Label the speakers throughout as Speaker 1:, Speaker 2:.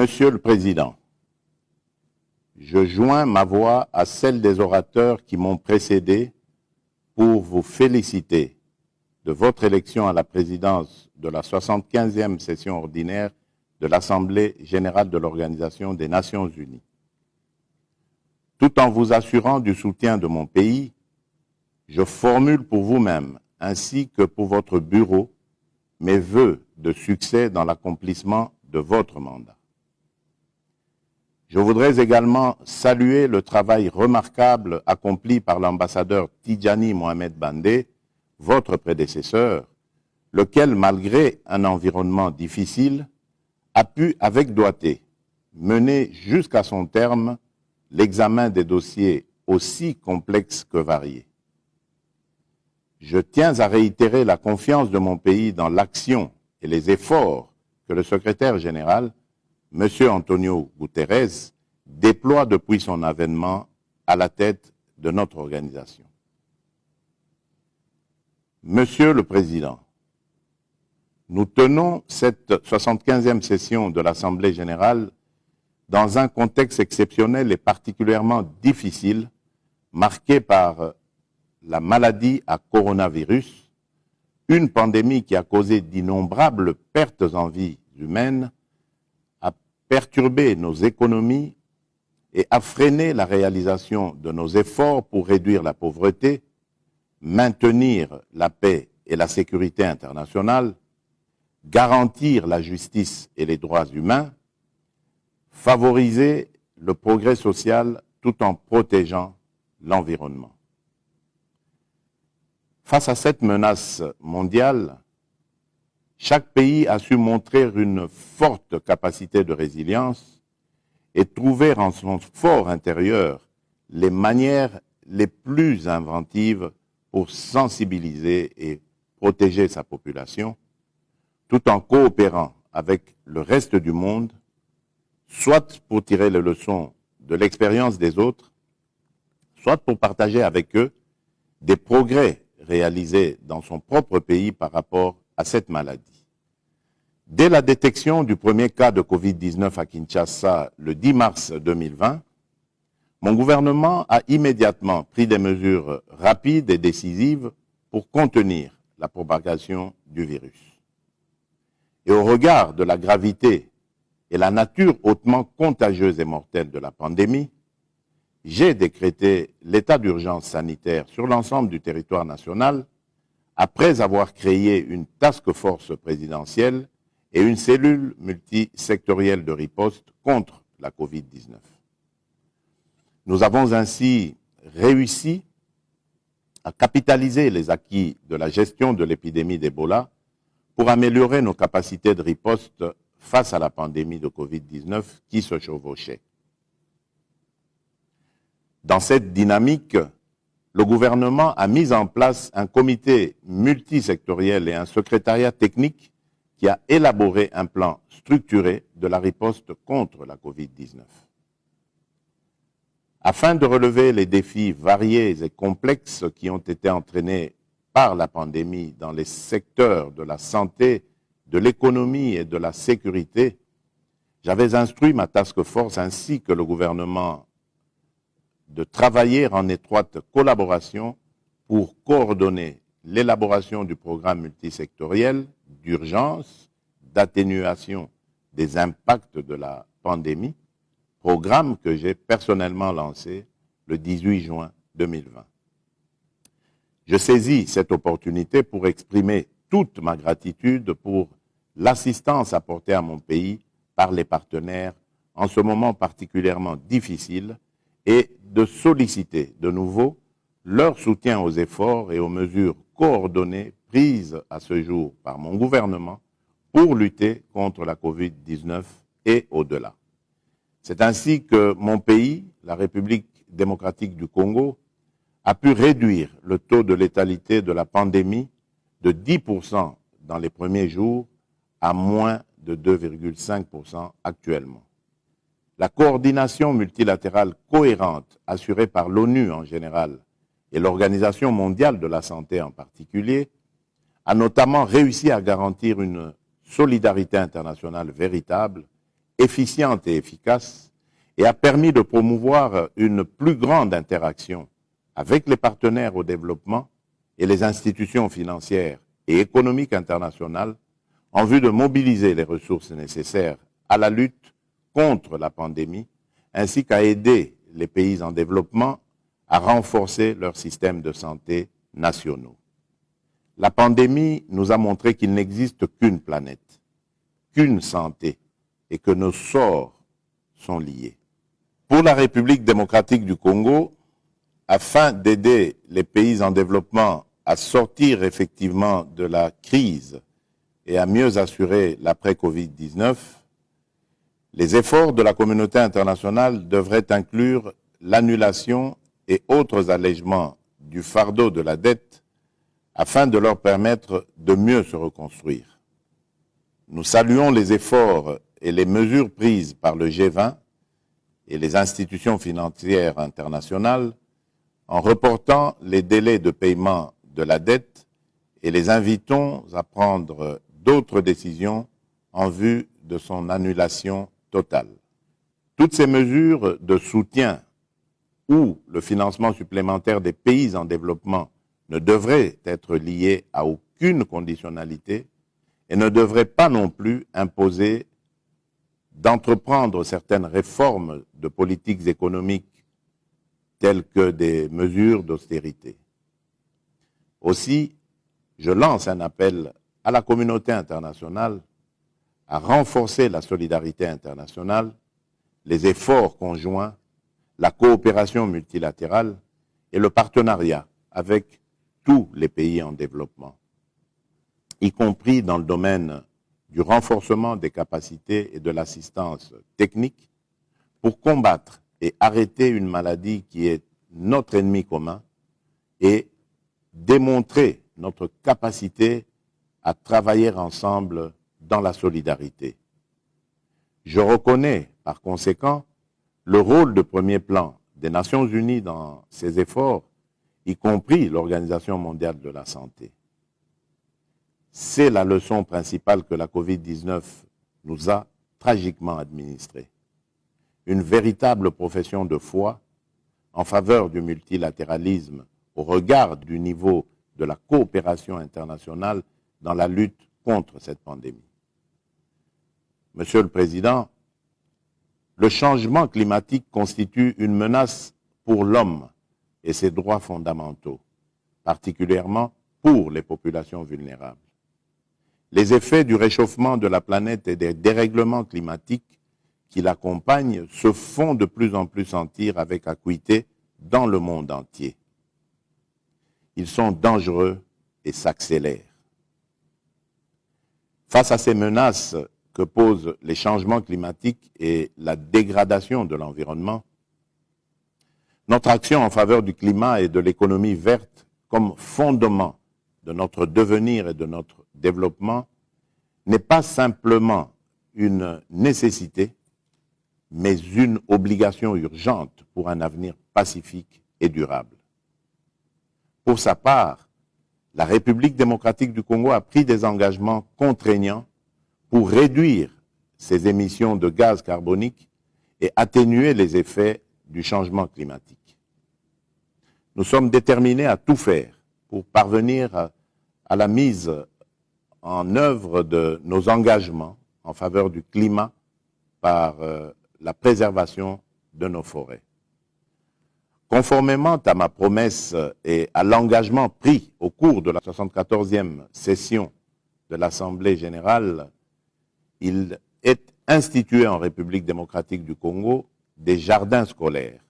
Speaker 1: Monsieur le Président, je joins ma voix à celle des orateurs qui m'ont précédé pour vous féliciter de votre élection à la présidence de la 75e session ordinaire de l'Assemblée générale de l'Organisation des Nations unies. Tout en vous assurant du soutien de mon pays, je formule pour vous-même ainsi que pour votre bureau mes vœux de succès dans l'accomplissement de votre mandat. Je voudrais également saluer le travail remarquable accompli par l'ambassadeur Tidjani Mohamed Bandé, votre prédécesseur, lequel, malgré un environnement difficile, a pu, avec doigté, mener jusqu'à son terme l'examen des dossiers aussi complexes que variés. Je tiens à réitérer la confiance de mon pays dans l'action et les efforts que le secrétaire général, M. Antonio Guterres, déploie depuis son avènement à la tête de notre organisation. Monsieur le Président, nous tenons cette 75e session de l'Assemblée générale dans un contexte exceptionnel et particulièrement difficile, marqué par la maladie à coronavirus, une pandémie qui a causé d'innombrables pertes en vies humaines, a perturbé nos économies et a freiné la réalisation de nos efforts pour réduire la pauvreté, maintenir la paix et la sécurité internationale, garantir la justice et les droits humains, favoriser le progrès social tout en protégeant l'environnement. Face à cette menace mondiale, chaque pays a su montrer une forte capacité de résilience et trouver en son fort intérieur les manières les plus inventives pour sensibiliser et protéger sa population, tout en coopérant avec le reste du monde, soit pour tirer les leçons de l'expérience des autres, soit pour partager avec eux des progrès réalisés dans son propre pays par rapport à cette maladie. Dès la détection du premier cas de Covid-19 à Kinshasa le 10 mars 2020, mon gouvernement a immédiatement pris des mesures rapides et décisives pour contenir la propagation du virus. Et au regard de la gravité et la nature hautement contagieuse et mortelle de la pandémie, j'ai décrété l'état d'urgence sanitaire sur l'ensemble du territoire national après avoir créé une task force présidentielle et une cellule multisectorielle de riposte contre la Covid-19. Nous avons ainsi réussi à capitaliser les acquis de la gestion de l'épidémie d'Ebola pour améliorer nos capacités de riposte face à la pandémie de Covid-19 qui se chevauchait. Dans cette dynamique, le gouvernement a mis en place un comité multisectoriel et un secrétariat technique qui a élaboré un plan structuré de la riposte contre la Covid-19. Afin de relever les défis variés et complexes qui ont été entraînés par la pandémie dans les secteurs de la santé, de l'économie et de la sécurité, j'avais instruit ma task force ainsi que le gouvernement de travailler en étroite collaboration pour coordonner l'élaboration du programme multisectoriel d'urgence, d'atténuation des impacts de la pandémie, programme que j'ai personnellement lancé le 18 juin 2020. Je saisis cette opportunité pour exprimer toute ma gratitude pour l'assistance apportée à mon pays par les partenaires en ce moment particulièrement difficile et de solliciter de nouveau leur soutien aux efforts et aux mesures coordonnées prises à ce jour par mon gouvernement pour lutter contre la Covid-19 et au-delà. C'est ainsi que mon pays, la République démocratique du Congo, a pu réduire le taux de létalité de la pandémie de 10% dans les premiers jours à moins de 2,5% actuellement. La coordination multilatérale cohérente assurée par l'ONU en général et l'Organisation mondiale de la santé en particulier a notamment réussi à garantir une solidarité internationale véritable efficiente et efficace et a permis de promouvoir une plus grande interaction avec les partenaires au développement et les institutions financières et économiques internationales en vue de mobiliser les ressources nécessaires à la lutte contre la pandémie, ainsi qu'à aider les pays en développement à renforcer leurs systèmes de santé nationaux. La pandémie nous a montré qu'il n'existe qu'une planète, qu'une santé, et que nos sorts sont liés. Pour la République démocratique du Congo, afin d'aider les pays en développement à sortir effectivement de la crise et à mieux assurer l'après-Covid-19, les efforts de la communauté internationale devraient inclure l'annulation et autres allègements du fardeau de la dette afin de leur permettre de mieux se reconstruire. Nous saluons les efforts et les mesures prises par le G20 et les institutions financières internationales en reportant les délais de paiement de la dette et les invitons à prendre d'autres décisions en vue de son annulation totale. Toutes ces mesures de soutien ou le financement supplémentaire des pays en développement ne devraient être liées à aucune conditionnalité et ne devraient pas non plus imposer d'entreprendre certaines réformes de politiques économiques telles que des mesures d'austérité. Aussi, je lance un appel à la communauté internationale à renforcer la solidarité internationale, les efforts conjoints, la coopération multilatérale et le partenariat avec tous les pays en développement, y compris dans le domaine du renforcement des capacités et de l'assistance technique pour combattre et arrêter une maladie qui est notre ennemi commun et démontrer notre capacité à travailler ensemble dans la solidarité. Je reconnais par conséquent le rôle de premier plan des Nations Unies dans ces efforts, y compris l'Organisation mondiale de la santé. C'est la leçon principale que la Covid-19 nous a tragiquement administrée. Une véritable profession de foi en faveur du multilatéralisme au regard du niveau de la coopération internationale dans la lutte contre cette pandémie. Monsieur le Président, le changement climatique constitue une menace pour l'homme et ses droits fondamentaux, particulièrement pour les populations vulnérables. Les effets du réchauffement de la planète et des dérèglements climatiques qui l'accompagnent se font de plus en plus sentir avec acuité dans le monde entier. Ils sont dangereux et s'accélèrent. Face à ces menaces que posent les changements climatiques et la dégradation de l'environnement, notre action en faveur du climat et de l'économie verte comme fondement de notre devenir et de notre développement n'est pas simplement une nécessité, mais une obligation urgente pour un avenir pacifique et durable. Pour sa part, la République démocratique du Congo a pris des engagements contraignants pour réduire ses émissions de gaz carbonique et atténuer les effets du changement climatique. Nous sommes déterminés à tout faire pour parvenir à la mise en œuvre de nos engagements en faveur du climat par la préservation de nos forêts. Conformément à ma promesse et à l'engagement pris au cours de la 74e session de l'Assemblée générale, il est institué en République démocratique du Congo des jardins scolaires,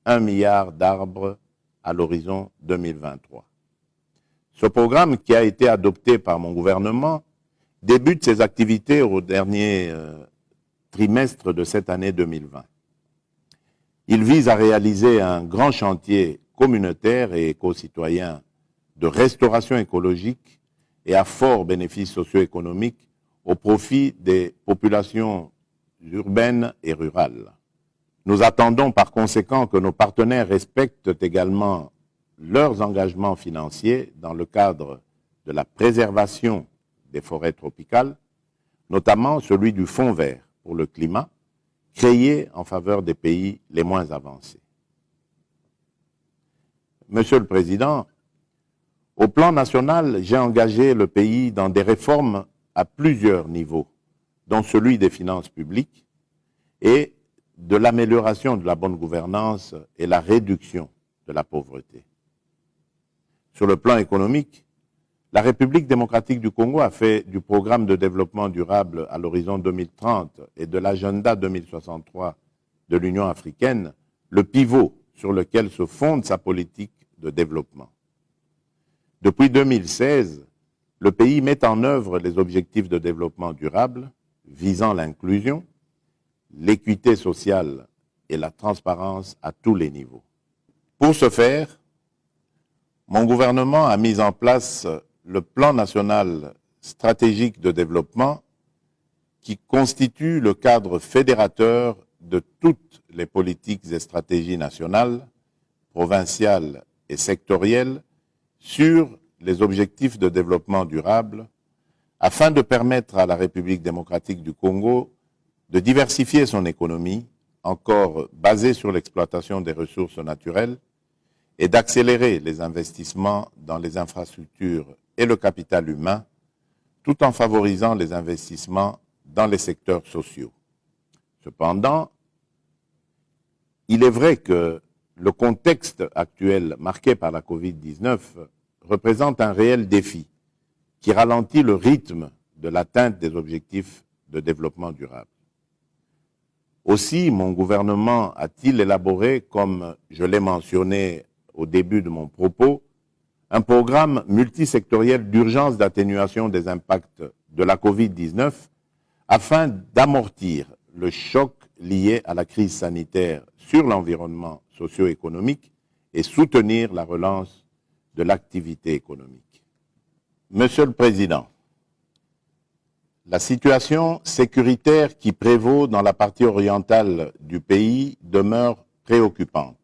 Speaker 1: 1 milliard d'arbres à l'horizon 2023. Ce programme, qui a été adopté par mon gouvernement, débute ses activités au dernier trimestre de cette année 2020. Il vise à réaliser un grand chantier communautaire et éco-citoyen de restauration écologique et à fort bénéfice socio-économique au profit des populations urbaines et rurales. Nous attendons par conséquent que nos partenaires respectent également leurs engagements financiers dans le cadre de la préservation des forêts tropicales, notamment celui du Fonds vert pour le climat, créée en faveur des pays les moins avancés. Monsieur le Président, au plan national, j'ai engagé le pays dans des réformes à plusieurs niveaux, dont celui des finances publiques et de l'amélioration de la bonne gouvernance et la réduction de la pauvreté. Sur le plan économique, la République démocratique du Congo a fait du programme de développement durable à l'horizon 2030 et de l'agenda 2063 de l'Union africaine le pivot sur lequel se fonde sa politique de développement. Depuis 2016, le pays met en œuvre les objectifs de développement durable visant l'inclusion, l'équité sociale et la transparence à tous les niveaux. Pour ce faire, mon gouvernement a mis en place le plan national stratégique de développement qui constitue le cadre fédérateur de toutes les politiques et stratégies nationales, provinciales et sectorielles sur les objectifs de développement durable afin de permettre à la République démocratique du Congo de diversifier son économie, encore basée sur l'exploitation des ressources naturelles, et d'accélérer les investissements dans les infrastructures et le capital humain, tout en favorisant les investissements dans les secteurs sociaux. Cependant, il est vrai que le contexte actuel marqué par la Covid-19 représente un réel défi qui ralentit le rythme de l'atteinte des objectifs de développement durable. Aussi, mon gouvernement a-t-il élaboré, comme je l'ai mentionné au début de mon propos, un programme multisectoriel d'urgence d'atténuation des impacts de la Covid-19 afin d'amortir le choc lié à la crise sanitaire sur l'environnement socio-économique et soutenir la relance de l'activité économique. Monsieur le Président, la situation sécuritaire qui prévaut dans la partie orientale du pays demeure préoccupante.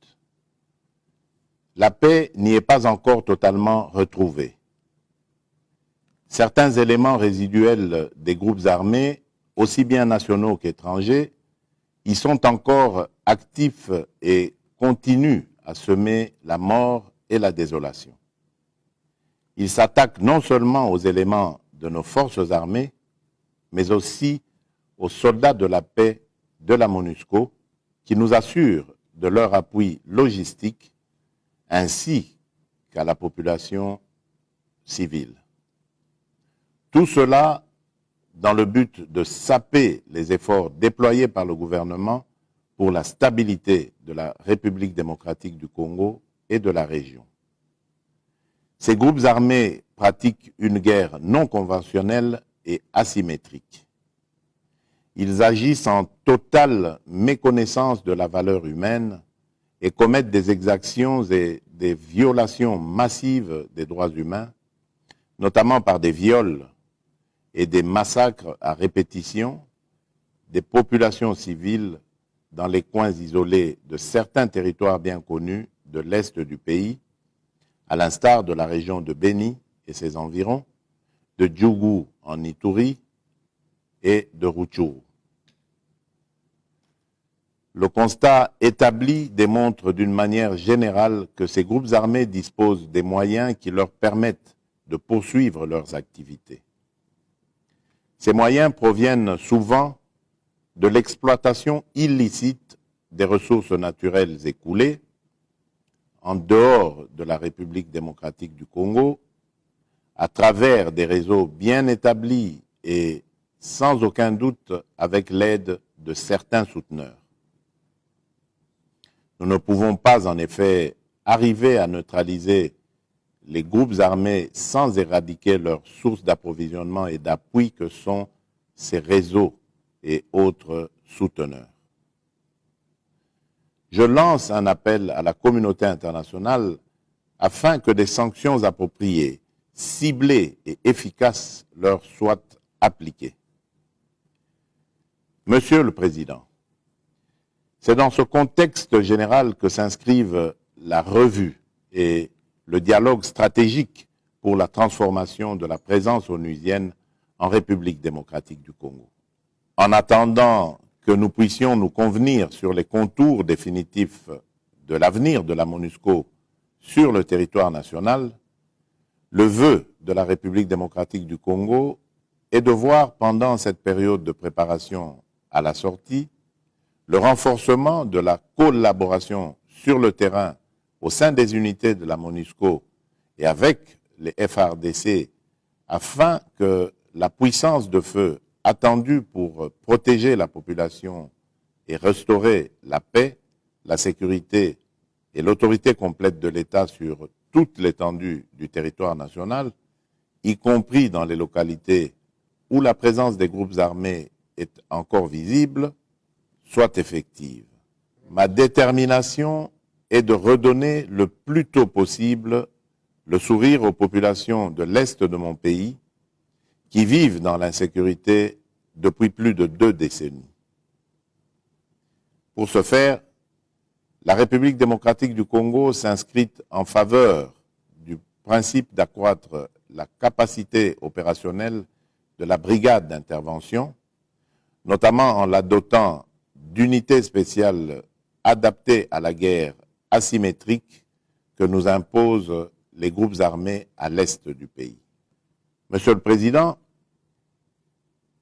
Speaker 1: La paix n'y est pas encore totalement retrouvée. Certains éléments résiduels des groupes armés, aussi bien nationaux qu'étrangers, y sont encore actifs et continuent à semer la mort et la désolation. Ils s'attaquent non seulement aux éléments de nos forces armées, mais aussi aux soldats de la paix de la MONUSCO, qui nous assurent de leur appui logistique, ainsi qu'à la population civile. Tout cela dans le but de saper les efforts déployés par le gouvernement pour la stabilité de la République démocratique du Congo et de la région. Ces groupes armés pratiquent une guerre non conventionnelle et asymétrique. Ils agissent en totale méconnaissance de la valeur humaine et commettent des exactions et des violations massives des droits humains, notamment par des viols et des massacres à répétition des populations civiles dans les coins isolés de certains territoires bien connus de l'Est du pays, à l'instar de la région de Beni et ses environs, de Djougou en Ituri et de Rutshuru. Le constat établi démontre d'une manière générale que ces groupes armés disposent des moyens qui leur permettent de poursuivre leurs activités. Ces moyens proviennent souvent de l'exploitation illicite des ressources naturelles écoulées en dehors de la République démocratique du Congo, à travers des réseaux bien établis et sans aucun doute avec l'aide de certains souteneurs. Nous ne pouvons pas en effet arriver à neutraliser les groupes armés sans éradiquer leurs sources d'approvisionnement et d'appui que sont ces réseaux et autres souteneurs. Je lance un appel à la communauté internationale afin que des sanctions appropriées, ciblées et efficaces leur soient appliquées. Monsieur le Président, c'est dans ce contexte général que s'inscrivent la revue et le dialogue stratégique pour la transformation de la présence onusienne en République démocratique du Congo. en attendant que nous puissions nous convenir sur les contours définitifs de l'avenir de la MONUSCO sur le territoire national, le vœu de la République démocratique du Congo est de voir pendant cette période de préparation à la sortie le renforcement de la collaboration sur le terrain au sein des unités de la MONUSCO et avec les FARDC afin que la puissance de feu attendue pour protéger la population et restaurer la paix, la sécurité et l'autorité complète de l'État sur toute l'étendue du territoire national, y compris dans les localités où la présence des groupes armés est encore visible, soit effective. Ma détermination est de redonner le plus tôt possible le sourire aux populations de l'Est de mon pays qui vivent dans l'insécurité depuis plus de 2 décennies. Pour ce faire, la République démocratique du Congo s'inscrit en faveur du principe d'accroître la capacité opérationnelle de la brigade d'intervention, notamment en la dotant d'unités spéciales adaptées à la guerre asymétrique que nous imposent les groupes armés à l'est du pays. Monsieur le Président,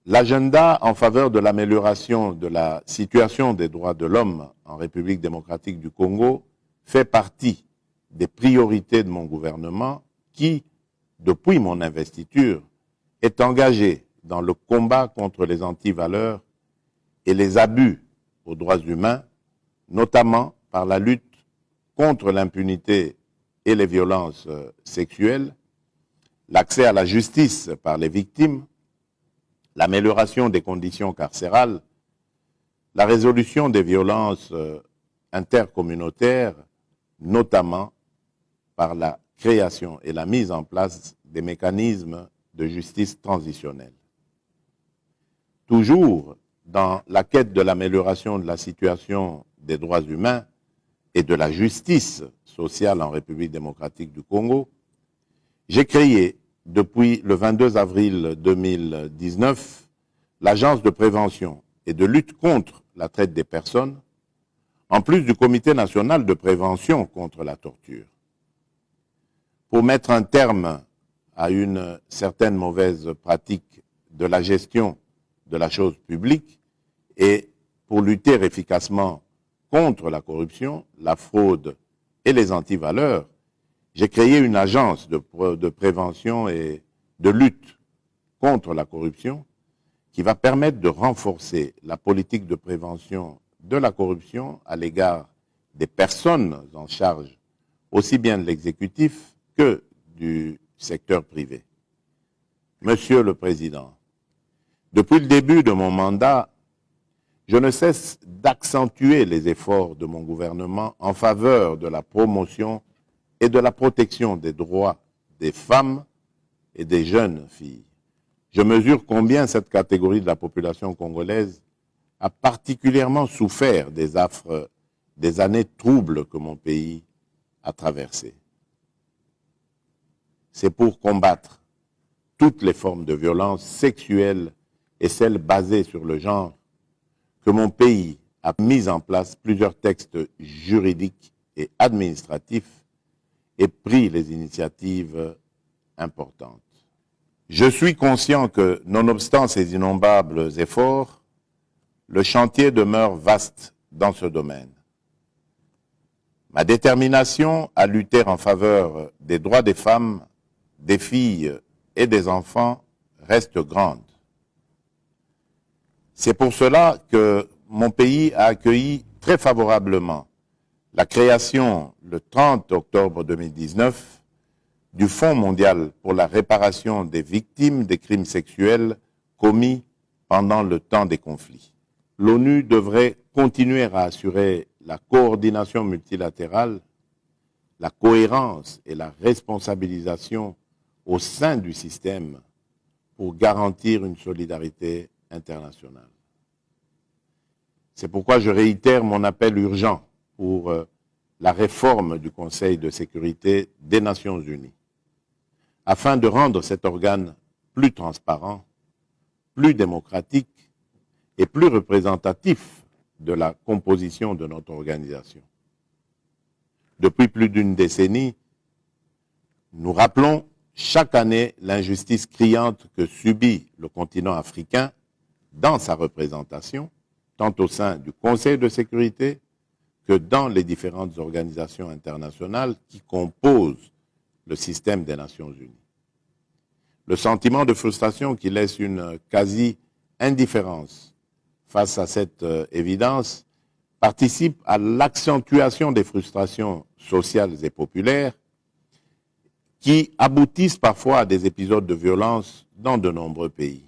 Speaker 1: l'agenda en faveur de l'amélioration de la situation des droits de l'homme en République démocratique du Congo fait partie des priorités de mon gouvernement qui, depuis mon investiture, est engagé dans le combat contre les antivaleurs et les abus aux droits humains, notamment par la lutte contre l'impunité et les violences sexuelles, l'accès à la justice par les victimes, l'amélioration des conditions carcérales, la résolution des violences intercommunautaires, notamment par la création et la mise en place des mécanismes de justice transitionnelle. Toujours dans la quête de l'amélioration de la situation des droits humains et de la justice sociale en République démocratique du Congo, j'ai créé depuis le 22 avril 2019 l'Agence de prévention et de lutte contre la traite des personnes, en plus du Comité national de prévention contre la torture. Pour mettre un terme à une certaine mauvaise pratique de la gestion de la chose publique et pour lutter efficacement contre la corruption, la fraude et les antivaleurs, j'ai créé une agence de prévention et de lutte contre la corruption qui va permettre de renforcer la politique de prévention de la corruption à l'égard des personnes en charge aussi bien de l'exécutif que du secteur privé. Monsieur le Président, depuis le début de mon mandat, je ne cesse d'accentuer les efforts de mon gouvernement en faveur de la promotion et de la protection des droits des femmes et des jeunes filles. Je mesure combien cette catégorie de la population congolaise a particulièrement souffert des affres des années troubles que mon pays a traversées. C'est pour combattre toutes les formes de violence sexuelle et celles basées sur le genre que mon pays a mis en place plusieurs textes juridiques et administratifs et pris les initiatives importantes. Je suis conscient que, nonobstant ces innombrables efforts, le chantier demeure vaste dans ce domaine. Ma détermination à lutter en faveur des droits des femmes, des filles et des enfants reste grande. C'est pour cela que mon pays a accueilli très favorablement la création, le 30 octobre 2019, du Fonds mondial pour la réparation des victimes des crimes sexuels commis pendant le temps des conflits. L'ONU devrait continuer à assurer la coordination multilatérale, la cohérence et la responsabilisation au sein du système pour garantir une solidarité internationale. C'est pourquoi je réitère mon appel urgent pour la réforme du Conseil de sécurité des Nations Unies, afin de rendre cet organe plus transparent, plus démocratique et plus représentatif de la composition de notre organisation. Depuis plus d'une décennie, nous rappelons chaque année l'injustice criante que subit le continent africain dans sa représentation, tant au sein du Conseil de sécurité que dans les différentes organisations internationales qui composent le système des Nations Unies. Le sentiment de frustration qui laisse une quasi-indifférence face à cette évidence participe à l'accentuation des frustrations sociales et populaires qui aboutissent parfois à des épisodes de violence dans de nombreux pays.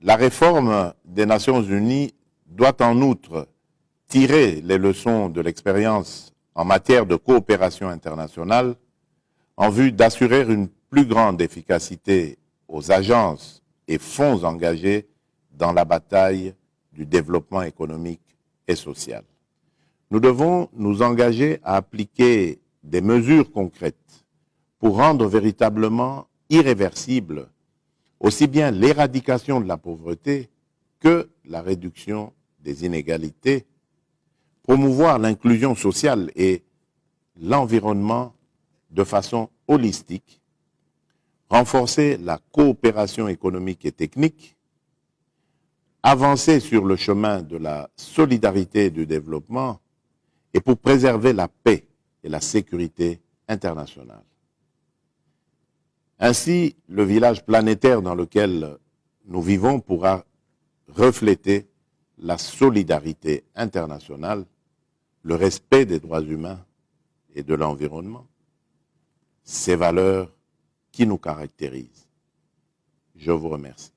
Speaker 1: La réforme des Nations Unies doit en outre tirer les leçons de l'expérience en matière de coopération internationale en vue d'assurer une plus grande efficacité aux agences et fonds engagés dans la bataille du développement économique et social. Nous devons nous engager à appliquer des mesures concrètes pour rendre véritablement irréversible aussi bien l'éradication de la pauvreté que la réduction des inégalités, promouvoir l'inclusion sociale et l'environnement de façon holistique, renforcer la coopération économique et technique, avancer sur le chemin de la solidarité et du développement et pour préserver la paix et la sécurité internationale. Ainsi, le village planétaire dans lequel nous vivons pourra refléter la solidarité internationale, le respect des droits humains et de l'environnement, ces valeurs qui nous caractérisent. Je vous remercie.